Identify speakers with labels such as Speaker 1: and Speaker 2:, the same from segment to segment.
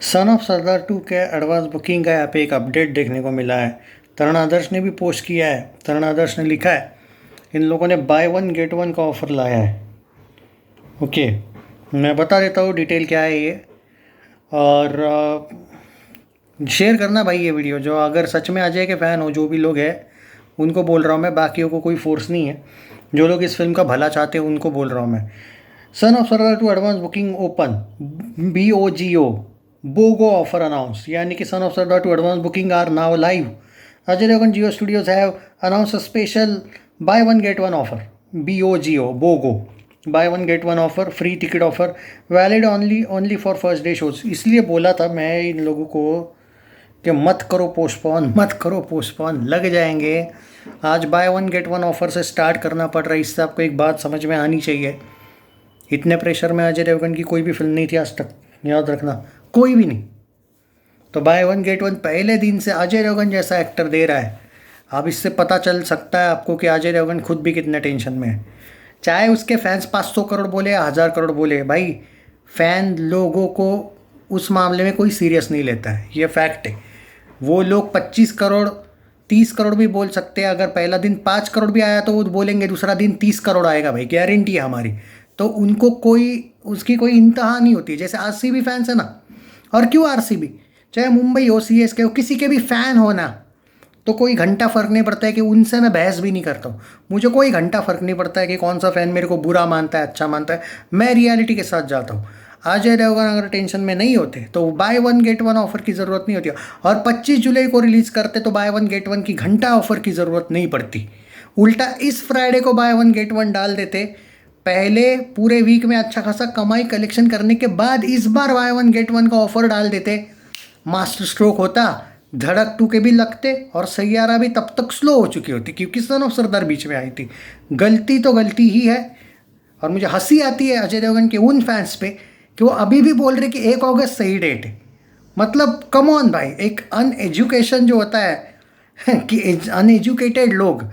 Speaker 1: सन of Sardaar 2 के advance booking का यहाँ पे एक अपडेट देखने को मिला है। तरण आदर्श ने भी पोस्ट किया है। तरण आदर्श ने लिखा है इन लोगों ने बाय वन गेट वन का ऑफ़र लाया है। ओके, मैं बता देता हूँ डिटेल क्या है ये। और शेयर करना भाई ये वीडियो, जो अगर सच में अजय के फ़ैन हो जो भी लोग हैं उनको बोल रहा हूँ मैं, बाकियों को कोई फोर्स नहीं है। जो लोग इस फिल्म का भला चाहते हैं उनको बोल रहा हूँ मैं। Son of Sardaar 2 advance booking open, BOGO BOGO offer announce, यानी कि son of Sardaar 2 advance booking are now live. Ajay Devgn Jio Studios have announce a special buy one get one offer, BOGO BOGO buy one get one offer, free ticket offer, valid only for first day shows. इसलिए बोला था मैं इन लोगों को कि मत करो postpone, लग जाएंगे। आज bye one get one offer से स्टार्ट करना पड़ रहा है। इससे आपको एक बात समझ में आनी चाहिए, इतने प्रेशर में अजय देवगन की कोई भी फिल्म नहीं थी आज तक, याद रखना, कोई भी नहीं। तो बाय वन गेट वन पहले दिन से अजय देवगन जैसा एक्टर दे रहा है। अब इससे पता चल सकता है आपको कि अजय देवगन खुद भी कितने टेंशन में है। चाहे उसके फैंस 500 करोड़ बोले या 1000 करोड़ बोले, भाई फैन लोगों को उस मामले में कोई सीरियस नहीं लेता है, ये फैक्ट है। वो लोग 25 करोड़ 30 करोड़ भी बोल सकते हैं। अगर पहला दिन 5 करोड़ भी आया तो वो बोलेंगे दूसरा दिन 30 करोड़ आएगा, भाई गारंटी है हमारी। तो उनको उसकी कोई इंतहा नहीं होती। जैसे RCB फैंस है ना, और क्यों RCB, चाहे मुंबई हो, CSK हो, किसी के भी फ़ैन हो ना, तो कोई घंटा फ़र्क नहीं पड़ता है कि उनसे मैं बहस भी नहीं करता हूँ। मुझे कोई घंटा फ़र्क नहीं पड़ता है कि कौन सा फ़ैन मेरे को बुरा मानता है अच्छा मानता है, मैं रियलिटी के साथ जाता हूँ। अजय देवगन अगर टेंशन में नहीं होते तो buy one get one offer की ज़रूरत नहीं होती, और 25 जुलाई को रिलीज़ करते तो बाय वन गेट वन की घंटा ऑफर की ज़रूरत नहीं पड़ती। उल्टा इस फ्राइडे को बाय वन गेट वन डाल देते, पहले पूरे वीक में अच्छा खासा कमाई कलेक्शन करने के बाद इस बार बाय वन गेट वन का ऑफर डाल देते, मास्टर स्ट्रोक होता। धड़क 2 के भी लगते और सैयारा भी तब तक स्लो हो चुकी होती, क्योंकि सन ऑफ सरदार बीच में आई थी। गलती तो गलती ही है। और मुझे हंसी आती है अजय देवगन के उन फैंस पे कि वो अभी भी बोल रहे कि 1 अगस्त सही डेट है। मतलब कम ऑन भाई, एक अनएजुकेशन जो होता है कि अनएजुकेटेड लोग,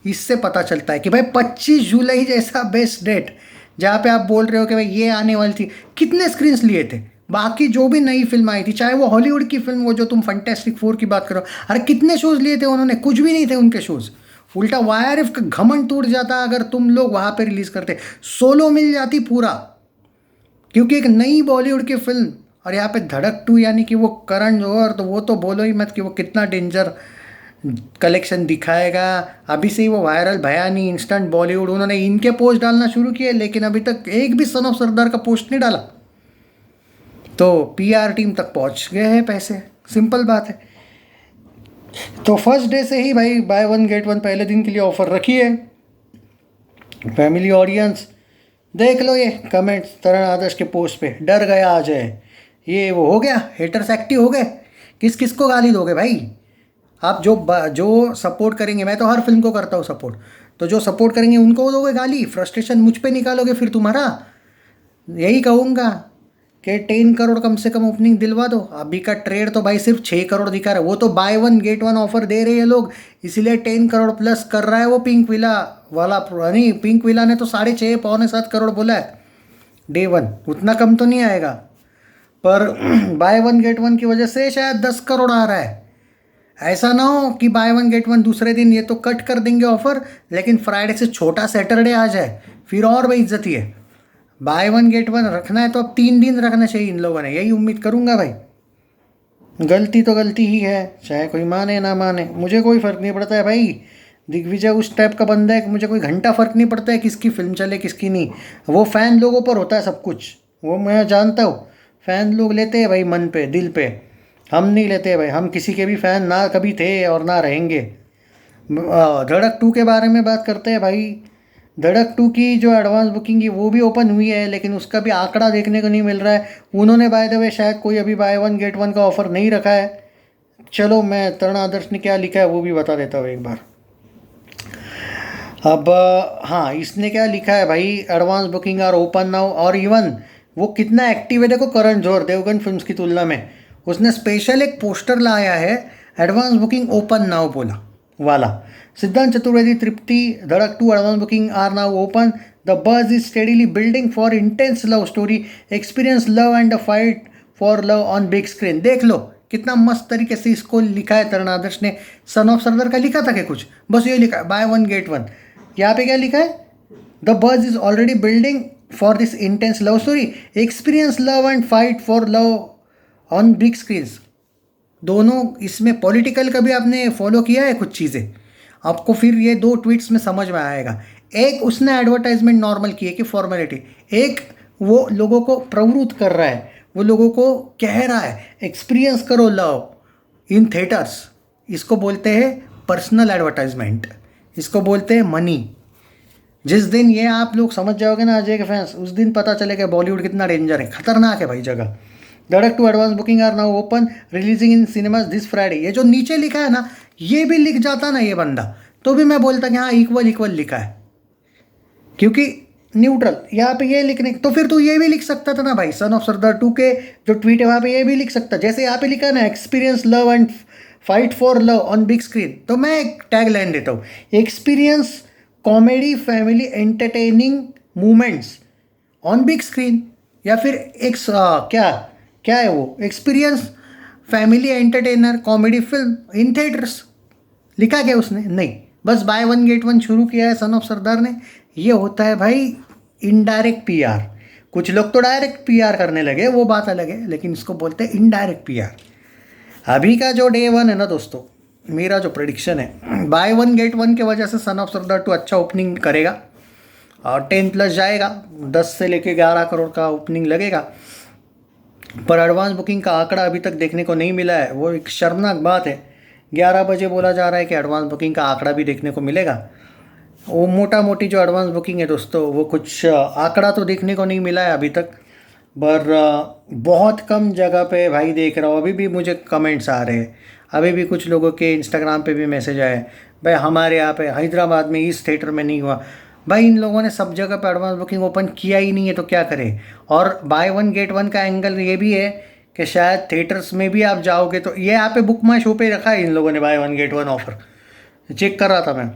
Speaker 1: इससे पता चलता है कि भाई 25 जुलाई जैसा बेस्ट डेट, जहाँ पे आप बोल रहे हो कि भाई ये आने वाली थी। कितने स्क्रीन्स लिए थे बाकी जो भी नई फिल्म आई थी, चाहे वो हॉलीवुड की फिल्म, वो जो तुम फंटेस्टिक 4 की बात करो, अरे कितने शोज़ लिए थे उन्होंने, कुछ भी नहीं थे उनके शोज़। उल्टा YRF का घमंड टूट जाता अगर तुम लोग वहाँ पे रिलीज़ करते, सोलो मिल जाती पूरा, क्योंकि एक नई बॉलीवुड की फिल्म। और यहाँ पे धड़क 2 यानी कि वो करण जौहर, तो वो तो बोलो ही मत कि वो कितना डेंजर कलेक्शन दिखाएगा। अभी से ही वो वायरल भया नहीं, इंस्टेंट बॉलीवुड। उन्होंने इनके पोस्ट डालना शुरू किए, लेकिन अभी तक एक भी सन ऑफ सरदार का पोस्ट नहीं डाला। तो PR टीम तक पहुंच गए हैं पैसे, सिंपल बात है। तो फर्स्ट डे से ही भाई बाय वन गेट वन पहले दिन के लिए ऑफर रखी है। फैमिली ऑडियंस देख लो ये कमेंट्स तरण आदर्श के पोस्ट पे, डर गया आ जाए, ये वो हो गया, हेटर्स एक्टिव हो गए। किस किस को गाली दोगे भाई आप? जो सपोर्ट करेंगे, मैं तो हर फिल्म को करता हूँ सपोर्ट, तो जो सपोर्ट करेंगे उनको दोगे गाली, फ्रस्ट्रेशन मुझ पे निकालोगे फिर तुम्हारा। यही कहूँगा कि 10 करोड़ कम से कम ओपनिंग दिलवा दो। अभी का ट्रेड तो भाई सिर्फ 6 करोड़ दिखा रहा है, वो तो buy one get one offer दे रहे हैं लोग, इसीलिए 10 करोड़ प्लस कर रहा है वो पिंक विला वाला। नहीं, पिंक विला ने तो 6.5 6.75 करोड़ बोला है डे वन, उतना कम तो नहीं आएगा। पर बाय वन गेट वन की वजह से शायद 10 करोड़ आ रहा है। ऐसा ना हो कि बाय वन गेट वन दूसरे दिन ये तो कट कर देंगे ऑफर, लेकिन फ्राइडे से छोटा सैटरडे आ जाए, फिर और बेइज्जती है। बाय वन गेट वन रखना है तो अब 3 दिन रखना चाहिए इन लोगों ने, यही उम्मीद करूंगा भाई। गलती तो गलती ही है, चाहे कोई माने ना माने, मुझे कोई फ़र्क नहीं पड़ता है भाई। दिग्विजय उस टाइप का बंदा है कि मुझे कोई घंटा फ़र्क नहीं पड़ता है किसकी फिल्म चले किसकी नहीं। वो फ़ैन लोगों पर होता है सब कुछ, वो मैं जानता हूँ। फ़ैन लोग लेते हैं भाई मन पे दिल पे, हम नहीं लेते भाई। हम किसी के भी फ़ैन ना कभी थे और ना रहेंगे। धड़क 2 के बारे में बात करते हैं भाई। धड़क 2 की जो एडवांस बुकिंग है वो भी ओपन हुई है, लेकिन उसका भी आंकड़ा देखने को नहीं मिल रहा है। उन्होंने बाय द वे शायद कोई अभी बाय वन गेट वन का ऑफ़र नहीं रखा है। चलो मैं तरण आदर्श ने क्या लिखा है वो भी बता देता हूँ एक बार। अब हाँ, इसने क्या लिखा है भाई, advance booking are open now. और इवन वो कितना एक्टिव है देखो, करण जौहर देवगन फिल्म्स की तुलना में। उसने स्पेशल एक पोस्टर लाया है, एडवांस बुकिंग ओपन नाउ बोला वाला। सिद्धांत Chaturvedi, Tripti, Dhadak 2 advance booking are now open. The buzz is steadily building for intense love story. Experience love and a fight for love on big screen. देख लो कितना मस्त तरीके से इसको लिखा है तरुण आदर्श ने। सन ऑफ सरदार का लिखा था क्या कुछ? बस ये लिखा है बाय वन गेट वन। यहाँ पे क्या लिखा है? द बज is already building for this intense love story, experience love and fight for love on big screens. दोनों इसमें पॉलिटिकल का भी आपने फॉलो किया है कुछ चीज़ें, आपको फिर ये दो ट्वीट्स में समझ में आएगा। एक उसने एडवर्टाइजमेंट नॉर्मल की है कि फॉर्मेलिटी, एक वो लोगों को प्रवृत्त कर रहा है, वो लोगों को कह रहा है एक्सपीरियंस करो लव इन थिएटर्स। इसको बोलते हैं पर्सनल एडवर्टाइजमेंट, इसको बोलते हैं मनी। जिस दिन ये आप लोग समझ जाओगे ना अजय के फैंस, उस दिन पता चलेगा बॉलीवुड कितना डेंजर है, खतरनाक है भाई जगह। Dhadak 2 advance booking are now open, releasing in cinemas this Friday. ये जो नीचे लिखा है ना, ये भी लिख जाता ना ये बंदा, तो भी मैं बोलता कि हाँ इक्वल लिखा है, क्योंकि न्यूट्रल यहाँ पे ये लिखने, तो फिर तू ये भी लिख सकता था ना भाई। सन ऑफ सरदार 2 के जो ट्वीट है वहाँ पे ये भी लिख सकता, जैसे यहाँ पे लिखा है ना experience love and fight for love on big screen, तो मैं एक टैग लाइन देता हूँ, experience comedy family entertaining moments on big screen. या फिर एक क्या है वो, experience family entertainer comedy film in theatres. लिखा क्या उसने? नहीं, बस बाय वन गेट वन शुरू किया है सन ऑफ सरदार ने। ये होता है भाई इनडायरेक्ट पीआर। कुछ लोग तो डायरेक्ट पीआर करने लगे, वो बात अलग है, लेकिन इसको बोलते हैं इनडायरेक्ट पीआर। अभी का जो डे वन है ना दोस्तों, मेरा जो प्रेडिक्शन है, बाय वन गेट वन के वजह से सन ऑफ सरदार 2 अच्छा ओपनिंग करेगा और 10+ जाएगा, 10 से लेके 11 करोड़ का ओपनिंग लगेगा। पर एडवांस बुकिंग का आंकड़ा अभी तक देखने को नहीं मिला है, वो एक शर्मनाक बात है। 11 बजे बोला जा रहा है कि एडवांस बुकिंग का आंकड़ा भी देखने को मिलेगा। वो मोटा मोटी जो एडवांस बुकिंग है दोस्तों, वो कुछ आंकड़ा तो देखने को नहीं मिला है अभी तक, पर बहुत कम जगह पे भाई देख रहा हूँ। अभी भी मुझे कमेंट्स आ रहे हैं, अभी भी कुछ लोगों के इंस्टाग्राम पे भी मैसेज आए, भाई हमारे यहाँ पे हैदराबाद में इस थिएटर में नहीं हुआ। भाई इन लोगों ने सब जगह पे एडवांस बुकिंग ओपन किया ही नहीं है, तो क्या करें। और बाय वन गेट वन का एंगल ये भी है कि शायद थिएटर्स में भी आप जाओगे तो, ये यहाँ पे बुक माई शो पे रखा है इन लोगों ने buy one get one offer, check कर रहा था मैं।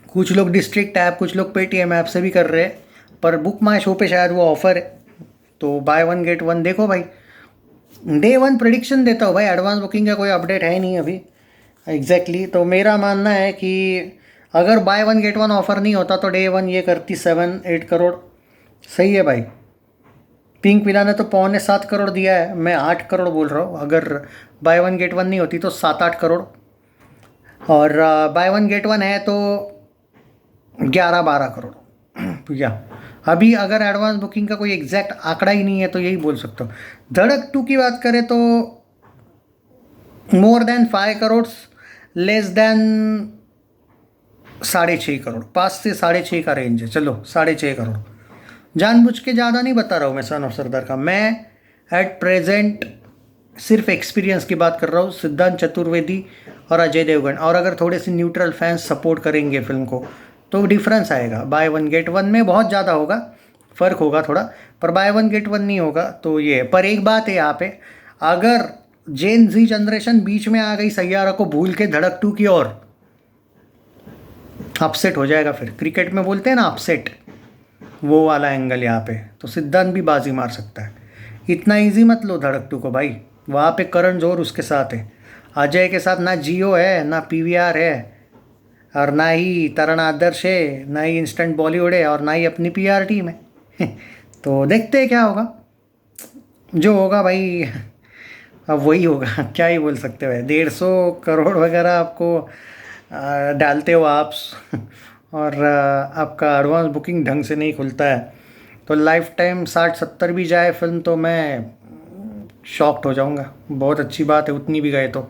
Speaker 1: कुछ लोग डिस्ट्रिक्ट ऐप, कुछ लोग पेटीएम ऐप से भी कर रहे हैं, पर बुक माई शो पे शायद वो ऑफर है। तो बाय वन गेट वन देखो भाई, डे वन प्रेडिक्शन देता हूँ भाई। एडवांस बुकिंग का कोई अपडेट है नहीं अभी एग्जैक्टली। तो मेरा मानना है कि अगर bye one get one offer नहीं होता तो डे वन ये करती 7-8 करोड़। सही है भाई। पिंक विला ने तो 6.25 करोड़ दिया है, मैं 8 करोड़ बोल रहा हूँ। अगर बाय वन गेट वन नहीं होती तो 7-8 करोड़, और बाय वन गेट वन है तो 11-12 करोड़। या अभी अगर एडवांस बुकिंग का कोई एग्जैक्ट आंकड़ा ही नहीं है तो यही बोल सकता हूँ। धड़क 2 की बात करें तो more than 5 crore, less than 6.5 crore, 5 से 6.5 का रेंज है। चलो 6.5 करोड़, जानबूझ के ज़्यादा नहीं बता रहा हूँ मैं सन ऑफ सरदार का। मैं एट प्रेजेंट सिर्फ एक्सपीरियंस की बात कर रहा हूँ, सिद्धांत चतुर्वेदी और अजय देवगन। और अगर थोड़े से न्यूट्रल फैंस सपोर्ट करेंगे फिल्म को तो डिफरेंस आएगा। बाय वन गेट वन में बहुत ज़्यादा होगा, फ़र्क होगा थोड़ा, पर बाय वन गेट वन नहीं होगा। तो ये, पर एक बात है यहाँ पे, अगर जेन जी जनरेशन बीच में आ गई सैयारा को भूल के धड़क 2 की ओर, अपसेट हो जाएगा। फिर क्रिकेट में बोलते हैं ना अपसेट, वो वाला एंगल यहाँ पे, तो सिद्धांत भी बाजी मार सकता है। इतना इजी मत लो धड़क 2 को भाई, वहाँ पे करण जौहर उसके साथ है, अजय के साथ ना जियो है, ना पीवीआर है, और ना ही तरण आदर्श है, ना ही इंस्टेंट बॉलीवुड है, और ना ही अपनी पीआर टीम है। तो देखते हैं क्या होगा, जो होगा भाई अब वही होगा, क्या ही बोल सकते हो। 150 करोड़ वगैरह आपको डालते हो आप और आपका एडवांस बुकिंग ढंग से नहीं खुलता है, तो लाइफ टाइम 60-70 भी जाए फिल्म तो मैं शॉक्ड हो जाऊंगा। बहुत अच्छी बात है, उतनी भी गए तो।